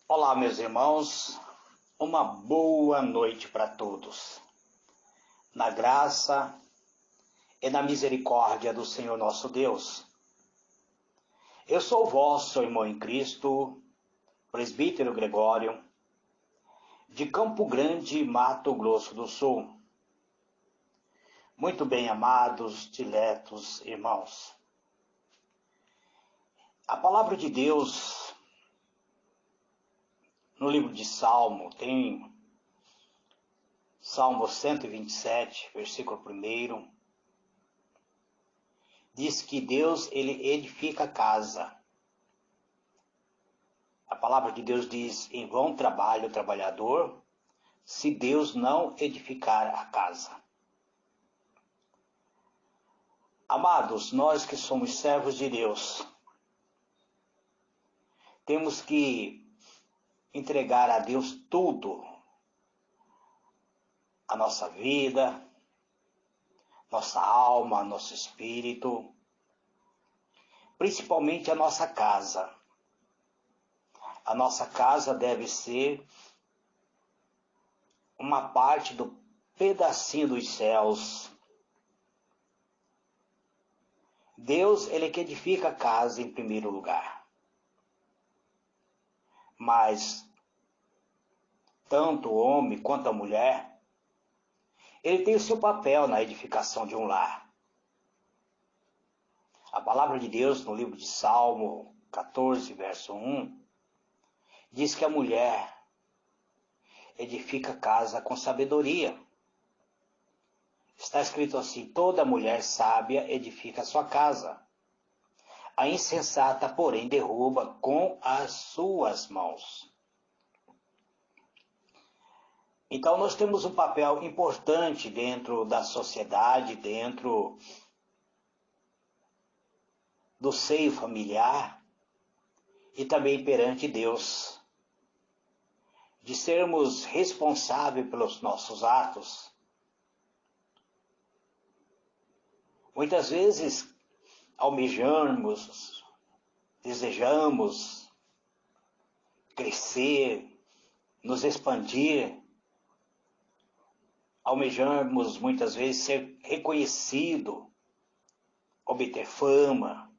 Olá, meus irmãos, uma boa noite para todos. Na graça e na misericórdia do Senhor nosso Deus. Eu sou o vosso irmão em Cristo, presbítero Gregório, de Campo Grande, Mato Grosso do Sul. Muito bem, amados, diletos irmãos. A palavra de Deus no livro de Salmo, tem Salmo 127, versículo 1, diz que Deus, ele edifica a casa. A palavra de Deus diz, em vão trabalha o trabalhador, se Deus não edificar a casa. Amados, nós que somos servos de Deus, temos que entregar a Deus tudo, a nossa vida, nossa alma, nosso espírito, principalmente a nossa casa. A nossa casa deve ser uma parte do pedacinho dos céus. Deus, ele que edifica a casa em primeiro lugar. Mas tanto o homem quanto a mulher, ele tem o seu papel na edificação de um lar. A palavra de Deus no livro de Salmo 14, verso 1, diz que a mulher edifica a casa com sabedoria. Está escrito assim, toda mulher sábia edifica a sua casa. A insensata, porém, derruba com as suas mãos. Então nós temos um papel importante dentro da sociedade, dentro do seio familiar e também perante Deus, de sermos responsáveis pelos nossos atos. Muitas vezes almejamos, desejamos crescer, nos expandir, almejamos muitas vezes ser reconhecido, obter fama,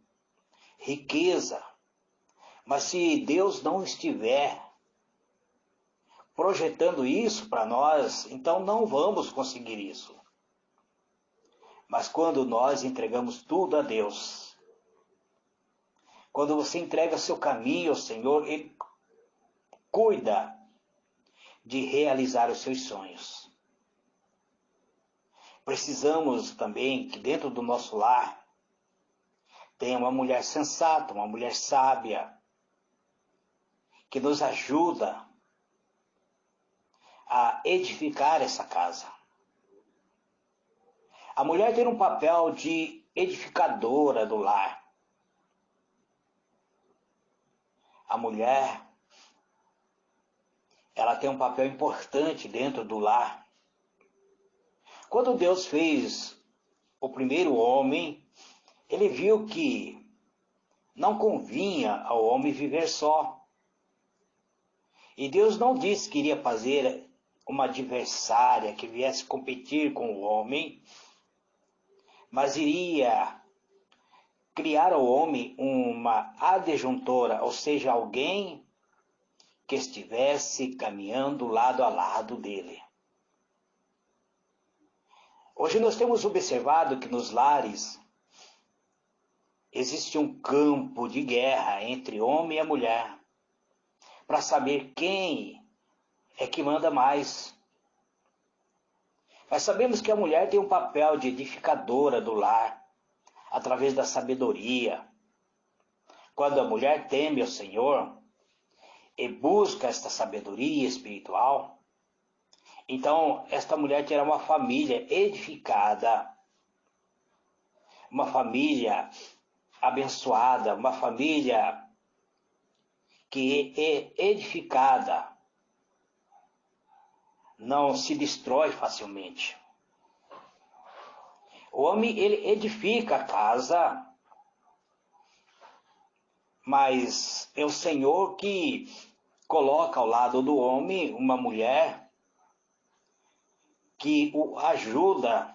riqueza, mas se Deus não estiver projetando isso para nós, então não vamos conseguir isso. Mas quando nós entregamos tudo a Deus, quando você entrega seu caminho ao Senhor, Ele cuida de realizar os seus sonhos. Precisamos também que dentro do nosso lar tenha uma mulher sensata, uma mulher sábia, que nos ajuda a edificar essa casa. A mulher tem um papel de edificadora do lar. A mulher, ela tem um papel importante dentro do lar. Quando Deus fez o primeiro homem, ele viu que não convinha ao homem viver só. E Deus não disse que iria fazer uma adversária que viesse competir com o homem, mas iria criar ao homem uma adjuntora, ou seja, alguém que estivesse caminhando lado a lado dele. Hoje nós temos observado que nos lares existe um campo de guerra entre homem e a mulher, para saber quem é que manda mais. Mas sabemos que a mulher tem um papel de edificadora do lar, através da sabedoria. Quando a mulher teme ao Senhor e busca esta sabedoria espiritual, então esta mulher terá uma família edificada, uma família abençoada, uma família que é edificada, não se destrói facilmente. O homem, ele edifica a casa, mas é o Senhor que coloca ao lado do homem uma mulher que o ajuda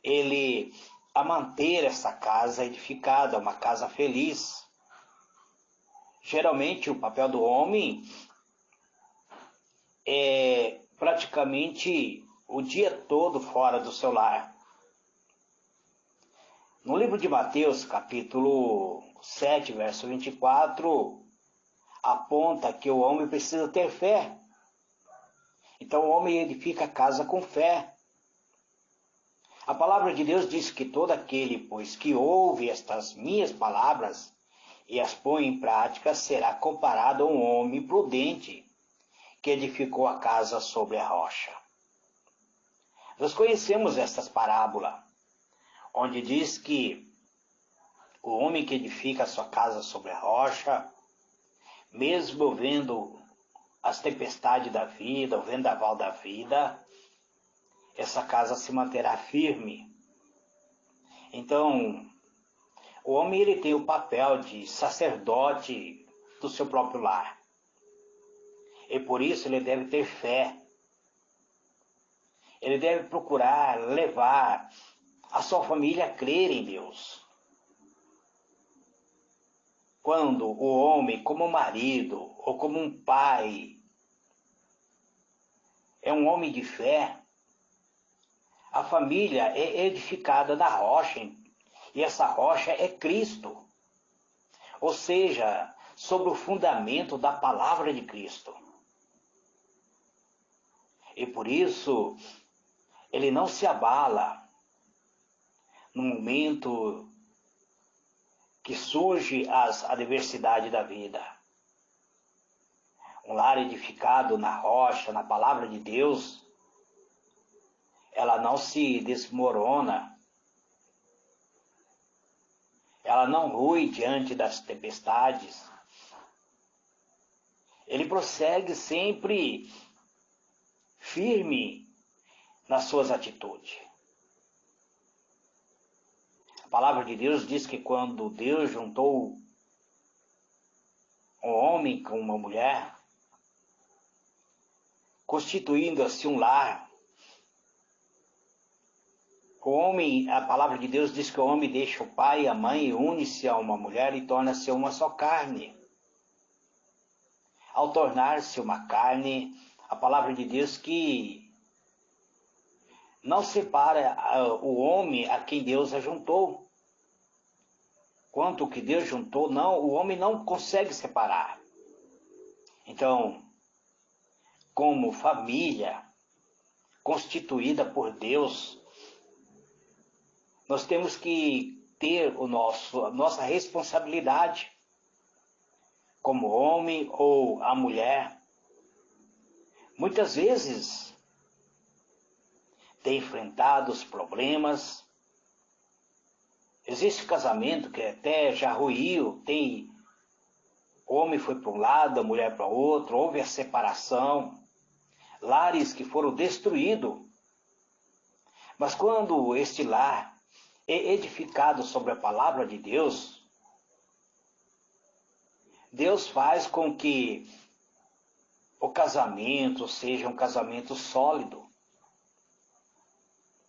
ele a manter essa casa edificada, uma casa feliz. Geralmente o papel do homem é praticamente o dia todo fora do seu lar. No livro de Mateus, capítulo 7, verso 24, aponta que o homem precisa ter fé. Então o homem edifica a casa com fé. A palavra de Deus diz que todo aquele, pois, que ouve estas minhas palavras e as põe em prática, será comparado a um homem prudente que edificou a casa sobre a rocha. Nós conhecemos estas parábolas, onde diz que o homem que edifica a sua casa sobre a rocha, mesmo vendo as tempestades da vida, o vendaval da vida, essa casa se manterá firme. Então, o homem ele tem o papel de sacerdote do seu próprio lar. E por isso ele deve ter fé. Ele deve procurar levar a sua família a crer em Deus. Quando o homem, como marido ou como um pai, é um homem de fé, a família é edificada na rocha, e essa rocha é Cristo. Ou seja, sobre o fundamento da palavra de Cristo. E por isso, ele não se abala no momento que surge a adversidade da vida. Um lar edificado na rocha, na palavra de Deus, ela não se desmorona, ela não rui diante das tempestades. Ele prossegue sempre firme nas suas atitudes. A palavra de Deus diz que quando Deus juntou um homem com uma mulher, constituindo assim um lar, o homem, a palavra de Deus diz que o homem deixa o pai e a mãe e une-se a uma mulher e torna-se uma só carne. Ao tornar-se uma carne, a palavra de Deus que não separa o homem a quem Deus ajuntou. Quanto o que Deus juntou, não, o homem não consegue separar. Então, como família constituída por Deus, nós temos que ter a nossa responsabilidade como homem ou a mulher. Muitas vezes tem enfrentado os problemas. Existe casamento que até já ruiu, o homem foi para um lado, a mulher para o outro, houve a separação, lares que foram destruídos. Mas quando este lar é edificado sobre a palavra de Deus, Deus faz com que o casamento seja um casamento sólido,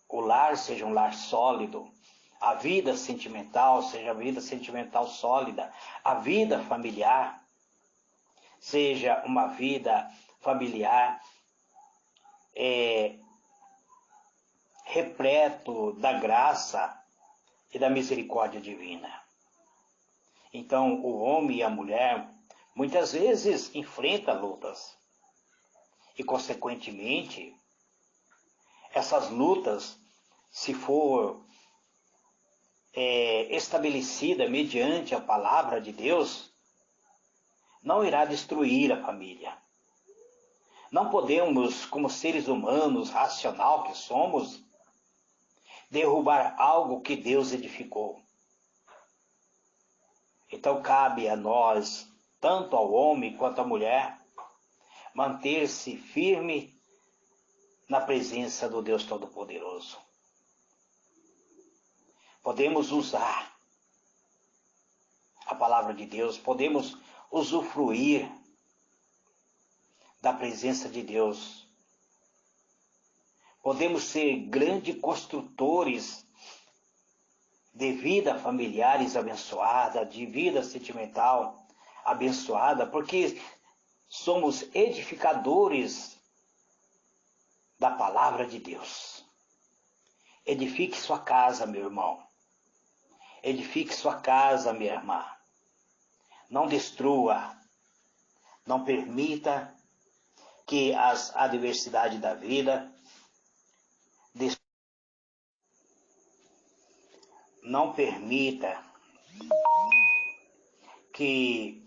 o lar seja um lar sólido, a vida sentimental seja a vida sentimental sólida, a vida familiar seja uma vida familiar repleto da graça e da misericórdia divina. Então, o homem e a mulher muitas vezes enfrentam lutas e, consequentemente, essas lutas, se for estabelecida mediante a palavra de Deus, não irá destruir a família. Não podemos, como seres humanos, racional que somos, derrubar algo que Deus edificou. Então cabe a nós, tanto ao homem quanto à mulher, manter-se firme na presença do Deus Todo-Poderoso. Podemos usar a palavra de Deus, podemos usufruir presença de Deus. Podemos ser grandes construtores de vida familiares abençoada, de vida sentimental abençoada, porque somos edificadores da palavra de Deus. Edifique sua casa, meu irmão. Edifique sua casa, minha irmã. Não destrua. Não permita que as adversidades da vida não permita que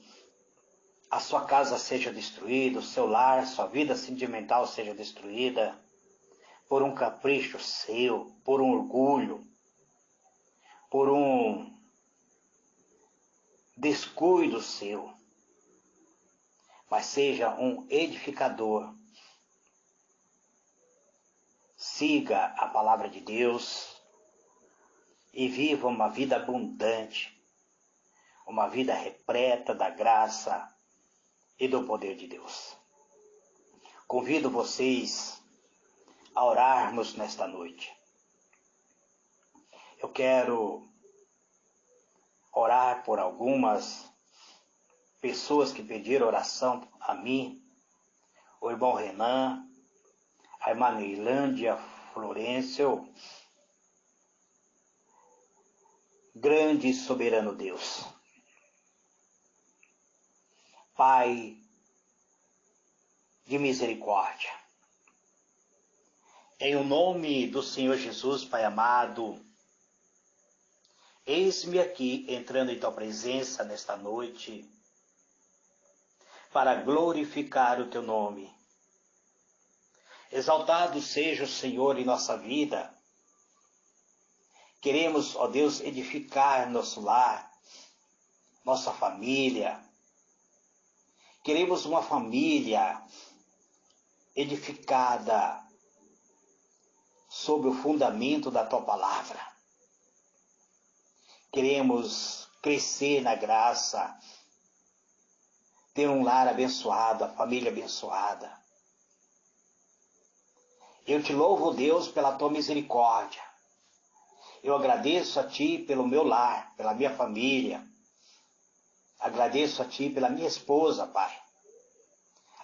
a sua casa seja destruída, o seu lar, sua vida sentimental seja destruída por um capricho seu, por um orgulho, por um descuido seu, mas seja um edificador. Siga a palavra de Deus e viva uma vida abundante, uma vida repleta da graça e do poder de Deus. Convido vocês a orarmos nesta noite. Eu quero orar por algumas pessoas que pediram oração a mim, o irmão Renan, a irmã Neilândia Florencio. Grande e soberano Deus, Pai de misericórdia, em o nome do Senhor Jesus, Pai amado, eis-me aqui entrando em tua presença nesta noite, para glorificar o teu nome. Exaltado seja o Senhor em nossa vida. Queremos, ó Deus, edificar nosso lar, nossa família. Queremos uma família edificada sob o fundamento da tua palavra. Queremos crescer na graça, ter um lar abençoado, a família abençoada. Eu te louvo, Deus, pela tua misericórdia. Eu agradeço a ti pelo meu lar, pela minha família. Agradeço a ti pela minha esposa, Pai.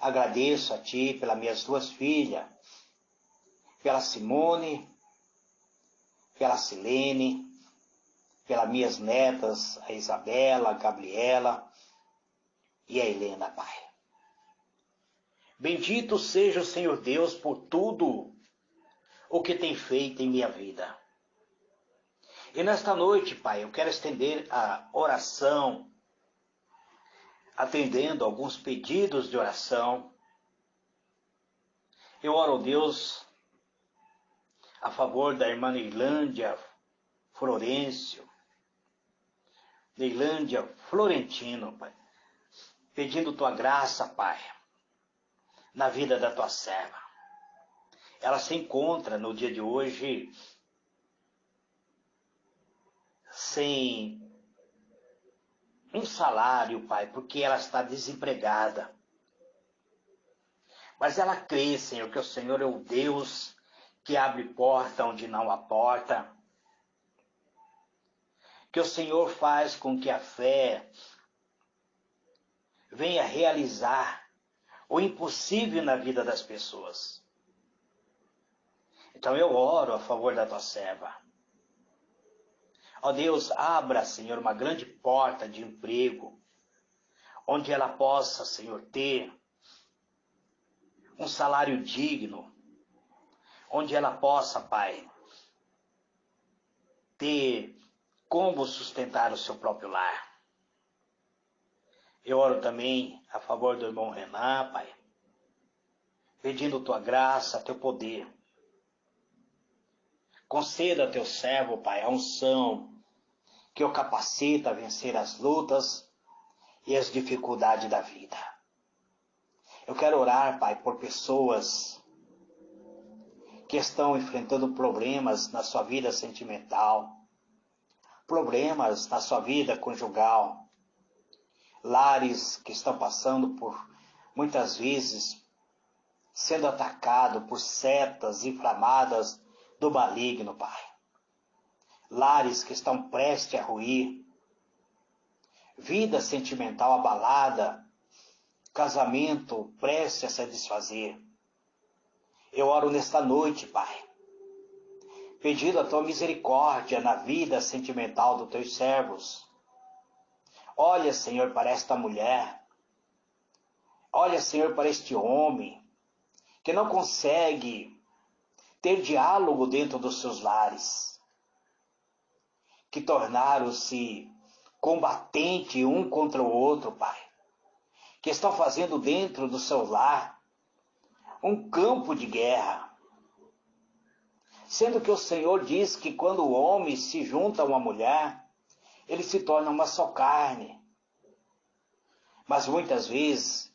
Agradeço a ti pelas minhas duas filhas, pela Simone, pela Silene, pelas minhas netas, a Isabela, a Gabriela e a Helena, Pai. Bendito seja o Senhor Deus por tudo o que tem feito em minha vida. E nesta noite, Pai, eu quero estender a oração, atendendo alguns pedidos de oração. Eu oro, Deus, a favor da irmã Neilândia Florencio, Neilândia Florentino, Pai, pedindo tua graça, Pai, na vida da tua serva. Ela se encontra no dia de hoje sem um salário, Pai, porque ela está desempregada. Mas ela crê, Senhor, que o Senhor é o Deus que abre porta onde não há porta. Que o Senhor faz com que a fé venha realizar o impossível na vida das pessoas. Então eu oro a favor da tua serva. Ó Deus, abra, Senhor, uma grande porta de emprego, onde ela possa, Senhor, ter um salário digno, onde ela possa, Pai, ter como sustentar o seu próprio lar. Eu oro também a favor do irmão Renan, Pai, pedindo tua graça, teu poder. Conceda a teu servo, Pai, a unção que o capacita a vencer as lutas e as dificuldades da vida. Eu quero orar, Pai, por pessoas que estão enfrentando problemas na sua vida sentimental, problemas na sua vida conjugal, lares que estão passando por, muitas vezes, sendo atacado por setas inflamadas do maligno, Pai. Lares que estão prestes a ruir, vida sentimental abalada, casamento prestes a se desfazer. Eu oro nesta noite, Pai, pedindo a Tua misericórdia na vida sentimental dos Teus servos. Olha, Senhor, para esta mulher. Olha, Senhor, para este homem que não consegue ter diálogo dentro dos seus lares, que tornaram-se combatentes um contra o outro, Pai, que estão fazendo dentro do seu lar um campo de guerra, sendo que o Senhor diz que quando o homem se junta a uma mulher, ele se torna uma só carne. Mas muitas vezes,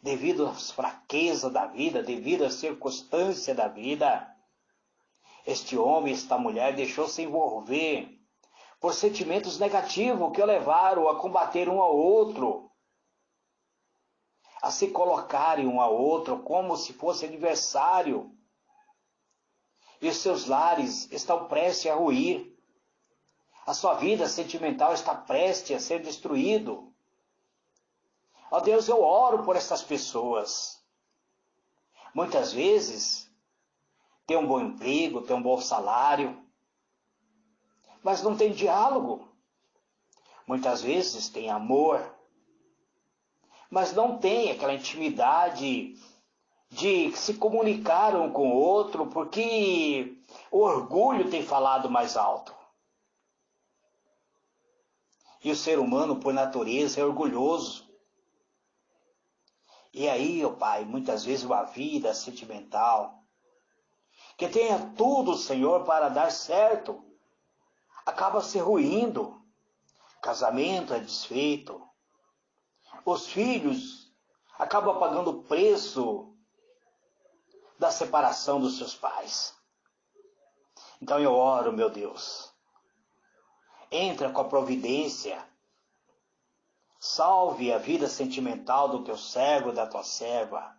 devido às fraquezas da vida, devido às circunstâncias da vida, este homem, esta mulher deixou-se envolver por sentimentos negativos que o levaram a combater um ao outro, a se colocarem um ao outro como se fosse adversário. E os seus lares estão prestes a ruir. A sua vida sentimental está prestes a ser destruído. Ó Deus, eu oro por essas pessoas. Muitas vezes, tem um bom emprego, tem um bom salário, mas não tem diálogo. Muitas vezes tem amor, mas não tem aquela intimidade de se comunicar um com o outro, porque o orgulho tem falado mais alto. E o ser humano, por natureza, é orgulhoso. E aí, ó Pai, muitas vezes uma vida sentimental, que tenha tudo, Senhor, para dar certo, acaba se ruindo. Casamento é desfeito. Os filhos acabam pagando o preço da separação dos seus pais. Então eu oro, meu Deus, entra com a providência, salve a vida sentimental do teu servo e da tua serva.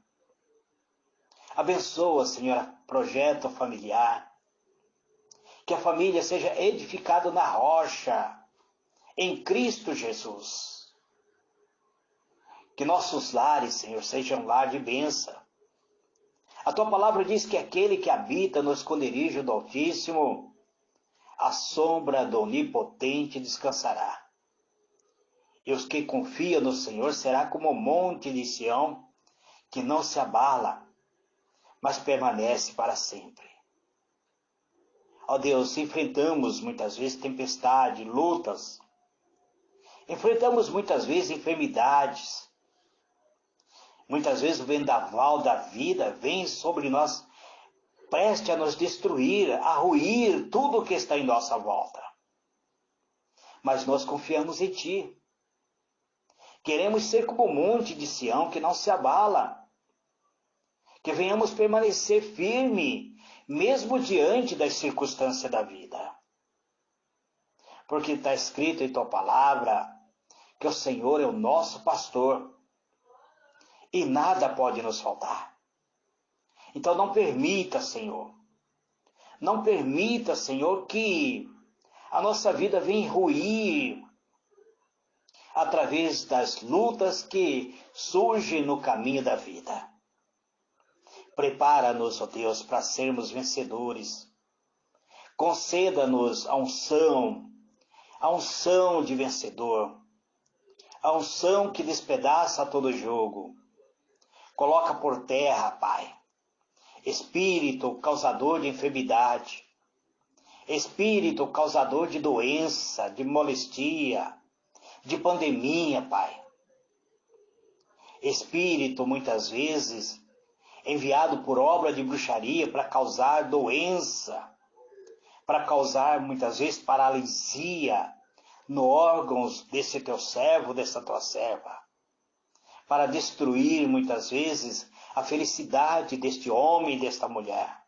Abençoa, Senhor, projeto familiar, que a família seja edificada na rocha, em Cristo Jesus. Que nossos lares, Senhor, sejam lar de bênção. A tua palavra diz que aquele que habita no esconderijo do Altíssimo, a sombra do Onipotente descansará. E os que confiam no Senhor será como o monte de Sião, que não se abala, mas permanece para sempre. Ó Deus, enfrentamos muitas vezes tempestade, lutas. Enfrentamos muitas vezes enfermidades. Muitas vezes o vendaval da vida vem sobre nós, preste a nos destruir, a ruir tudo o que está em nossa volta. Mas nós confiamos em Ti. Queremos ser como o monte de Sião que não se abala. Que venhamos permanecer firme, mesmo diante das circunstâncias da vida. Porque está escrito em Tua palavra que o Senhor é o nosso pastor e nada pode nos faltar. Então não permita, Senhor, que a nossa vida venha ruir através das lutas que surgem no caminho da vida. Prepara-nos, ó Deus, para sermos vencedores. Conceda-nos a unção de vencedor, a unção que despedaça todo jogo. Coloca por terra, Pai, espírito causador de enfermidade, espírito causador de doença, de molestia, de pandemia, Pai. Espírito, muitas vezes, enviado por obra de bruxaria para causar doença, para causar, muitas vezes, paralisia nos órgãos desse teu servo, dessa tua serva, para destruir, muitas vezes, a felicidade deste homem e desta mulher.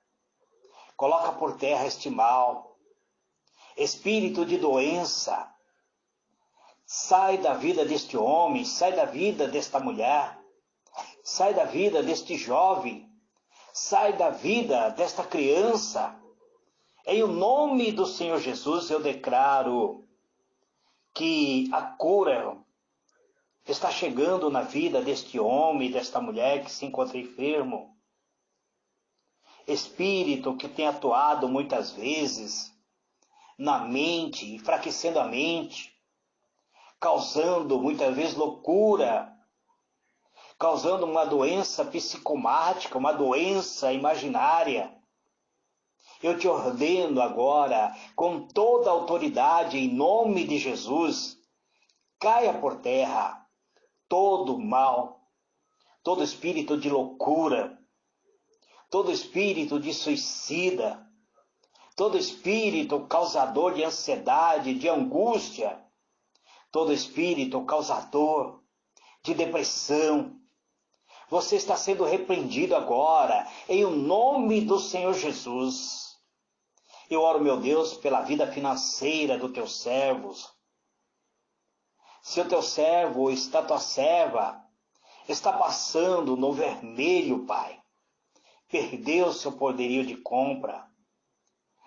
Coloca por terra este mal, espírito de doença, sai da vida deste homem, sai da vida desta mulher, sai da vida deste jovem, sai da vida desta criança. Em o nome do Senhor Jesus, eu declaro que a cura está chegando na vida deste homem, desta mulher que se encontra enfermo. Espírito que tem atuado muitas vezes na mente, enfraquecendo a mente, causando muitas vezes loucura, causando uma doença psicomática, uma doença imaginária. Eu te ordeno agora, com toda a autoridade, em nome de Jesus, caia por terra todo mal, todo espírito de loucura, todo espírito de suicida, todo espírito causador de ansiedade, de angústia, todo espírito causador de depressão. Você está sendo repreendido agora, em o nome do Senhor Jesus. Eu oro, meu Deus, pela vida financeira dos teus servos. Se o teu servo ou está tua serva está passando no vermelho, Pai, perdeu seu poderio de compra,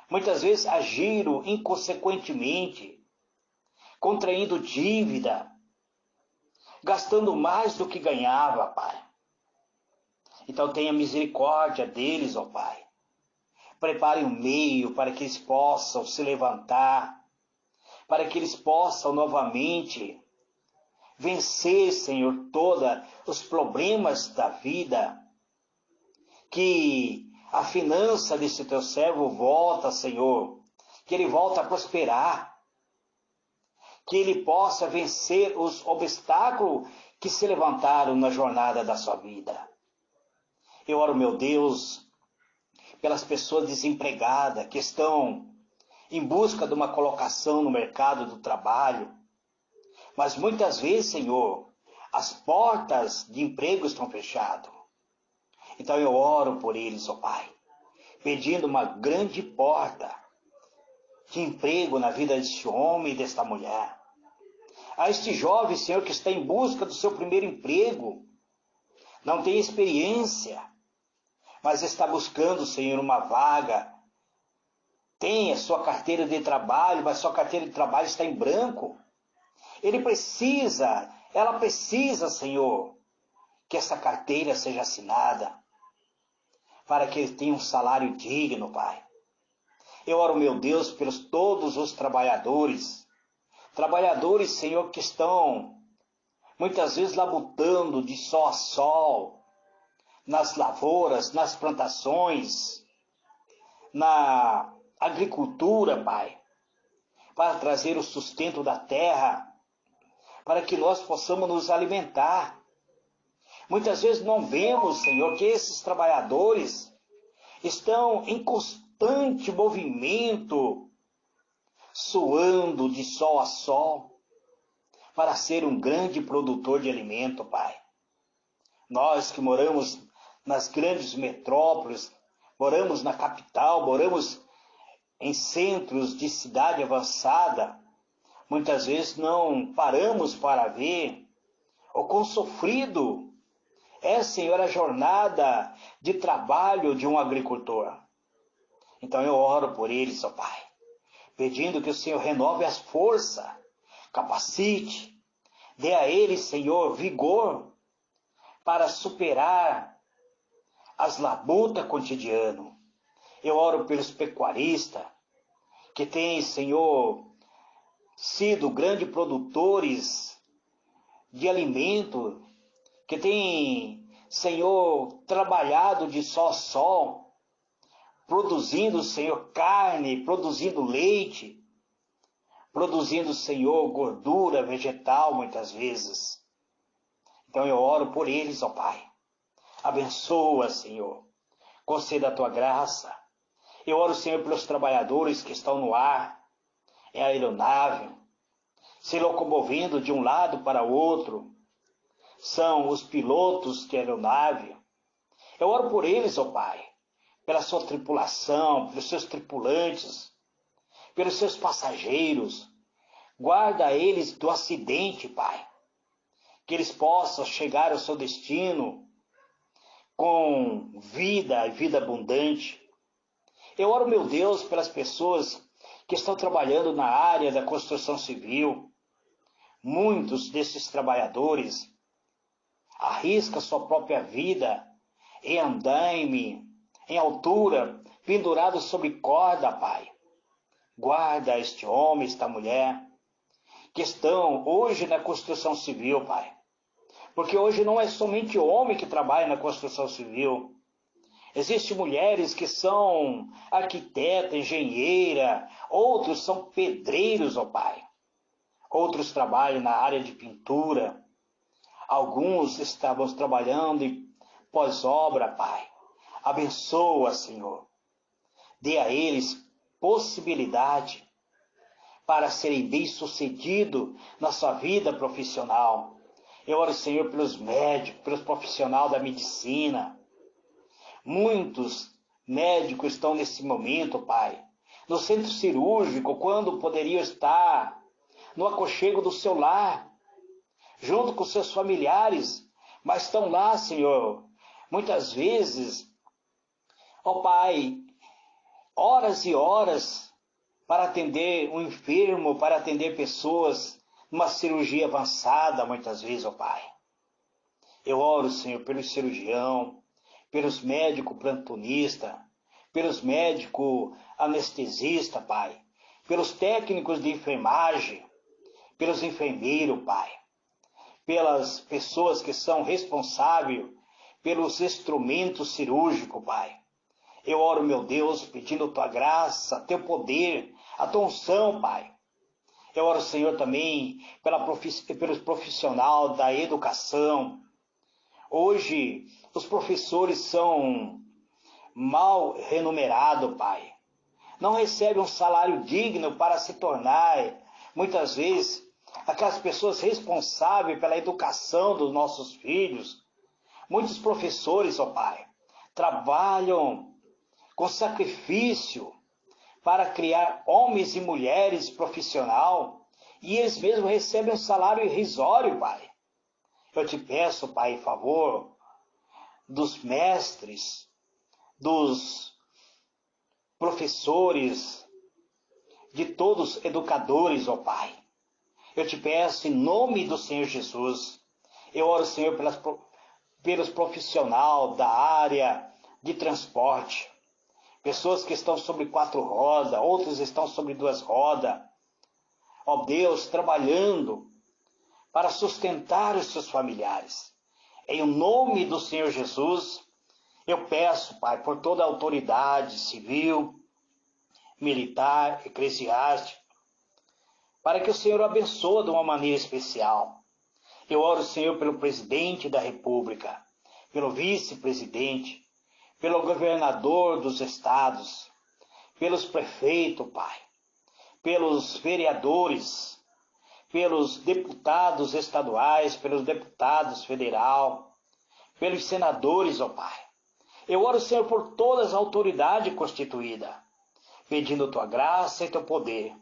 muitas vezes agiram inconsequentemente, contraindo dívida, gastando mais do que ganhava, Pai. Então tenha misericórdia deles, ó Pai. Prepare um meio para que eles possam se levantar, para que eles possam novamente vencer, Senhor, todos os problemas da vida, que a finança desse teu servo volta, Senhor, que ele volta a prosperar, que ele possa vencer os obstáculos que se levantaram na jornada da sua vida. Eu oro, meu Deus, pelas pessoas desempregadas que estão em busca de uma colocação no mercado do trabalho, mas muitas vezes, Senhor, as portas de emprego estão fechadas. Então eu oro por eles, ó Pai, pedindo uma grande porta de emprego na vida deste homem e desta mulher. A este jovem, Senhor, que está em busca do seu primeiro emprego, não tem experiência, mas está buscando, Senhor, uma vaga, tem a sua carteira de trabalho, mas sua carteira de trabalho está em branco. Ela precisa, Senhor, que essa carteira seja assinada, para que ele tenha um salário digno, Pai. Eu oro, meu Deus, pelos todos os trabalhadores, Senhor, que estão muitas vezes labutando de sol a sol, nas lavouras, nas plantações, na agricultura, Pai, para trazer o sustento da terra, para que nós possamos nos alimentar. Muitas vezes não vemos, Senhor, que esses trabalhadores estão em constante movimento, suando de sol a sol, para ser um grande produtor de alimento, Pai. Nós que moramos nas grandes metrópoles, moramos na capital, moramos em centros de cidade avançada, muitas vezes não paramos para ver o quão sofrido é, Senhor, a jornada de trabalho de um agricultor. Então eu oro por eles, ó Pai, pedindo que o Senhor renove as forças, capacite, dê a eles, Senhor, vigor para superar as labutas cotidianas. Eu oro pelos pecuaristas, que têm, Senhor, sido grandes produtores de alimento, que têm, Senhor, trabalhado de sol a sol, produzindo, Senhor, carne, produzindo leite, produzindo, Senhor, gordura vegetal muitas vezes. Então eu oro por eles, ó Pai. Abençoa, Senhor. Conceda a tua graça. Eu oro, Senhor, pelos trabalhadores que estão no ar, em aeronave, se locomovendo de um lado para o outro. São os pilotos de aeronave. Eu oro por eles, ó Pai, pela sua tripulação, pelos seus tripulantes, pelos seus passageiros. Guarda eles do acidente, Pai. Que eles possam chegar ao seu destino com vida e vida abundante. Eu oro, meu Deus, pelas pessoas que estão trabalhando na área da construção civil. Muitos desses trabalhadores arriscam sua própria vida em andaime, em altura, pendurados sobre corda, Pai. Guarda este homem, esta mulher, que estão hoje na construção civil, Pai. Porque hoje não é somente o homem que trabalha na construção civil. Existem mulheres que são arquiteta, engenheira, outros são pedreiros, ó Pai. Outros trabalham na área de pintura. Alguns estavam trabalhando em pós-obra, Pai. Abençoa, Senhor. Dê a eles possibilidade para serem bem-sucedidos na sua vida profissional. Eu oro, Senhor, pelos médicos, pelos profissionais da medicina. Muitos médicos estão nesse momento, Pai, no centro cirúrgico, quando poderiam estar no aconchego do seu lar, junto com seus familiares, mas estão lá, Senhor, muitas vezes, ó Pai, horas e horas para atender um enfermo, para atender pessoas numa cirurgia avançada, muitas vezes, ó Pai. Eu oro, Senhor, pelo cirurgião, pelos médicos plantonistas, pelos médicos anestesistas, Pai, pelos técnicos de enfermagem, pelos enfermeiros, Pai, pelas pessoas que são responsáveis pelos instrumentos cirúrgicos, Pai. Eu oro, meu Deus, pedindo Tua graça, Teu poder, a Tua unção, Pai. Eu oro, Senhor, também pelos profissionais da educação. Hoje, os professores são mal remunerados, Pai. Não recebem um salário digno para se tornar, muitas vezes, aquelas pessoas responsáveis pela educação dos nossos filhos. Muitos professores, ó Pai, trabalham com sacrifício para criar homens e mulheres profissional, e eles mesmos recebem um salário irrisório, Pai. Eu te peço, Pai, em favor dos mestres, dos professores, de todos os educadores, ó Pai. Eu te peço em nome do Senhor Jesus. Eu oro, Senhor, pelos profissionais da área de transporte. Pessoas que estão sobre 4 rodas, outros estão sobre 2 rodas. Ó Deus, trabalhando para sustentar os seus familiares. Em nome do Senhor Jesus, eu peço, Pai, por toda a autoridade civil, militar, eclesiástica, para que o Senhor abençoe de uma maneira especial. Eu oro, Senhor, pelo presidente da República, pelo vice-presidente, pelo governador dos estados, pelos prefeitos, Pai, pelos vereadores, pelos deputados estaduais, pelos deputados federal, pelos senadores, ó Pai. Eu oro, Senhor, por todas as autoridades constituídas, pedindo Tua graça e Teu poder.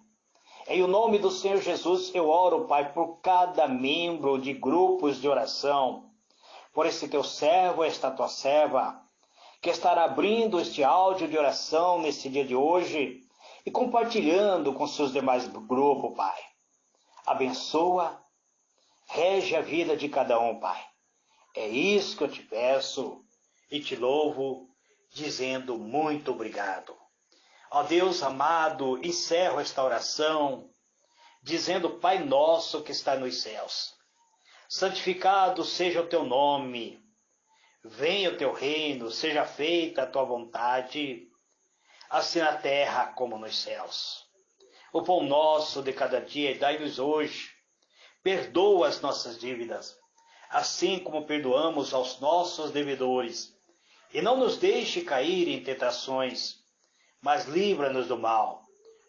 Em nome do Senhor Jesus, eu oro, Pai, por cada membro de grupos de oração, por esse Teu servo, esta Tua serva, que estará abrindo este áudio de oração nesse dia de hoje e compartilhando com seus demais grupos, Pai. Abençoa, rege a vida de cada um, Pai. É isso que eu te peço e te louvo, dizendo muito obrigado. Ó Deus amado, encerro esta oração, dizendo, Pai nosso que está nos céus, santificado seja o teu nome, venha o teu reino, seja feita a tua vontade, assim na terra como nos céus. O pão nosso de cada dia dai-nos hoje, perdoa as nossas dívidas, assim como perdoamos aos nossos devedores, e não nos deixe cair em tentações, mas livra-nos do mal,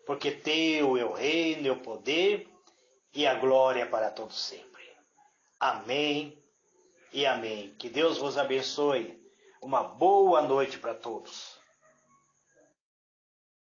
porque teu é o reino, é o poder e a glória para todos sempre. Amém e amém. Que Deus vos abençoe. Uma boa noite para todos.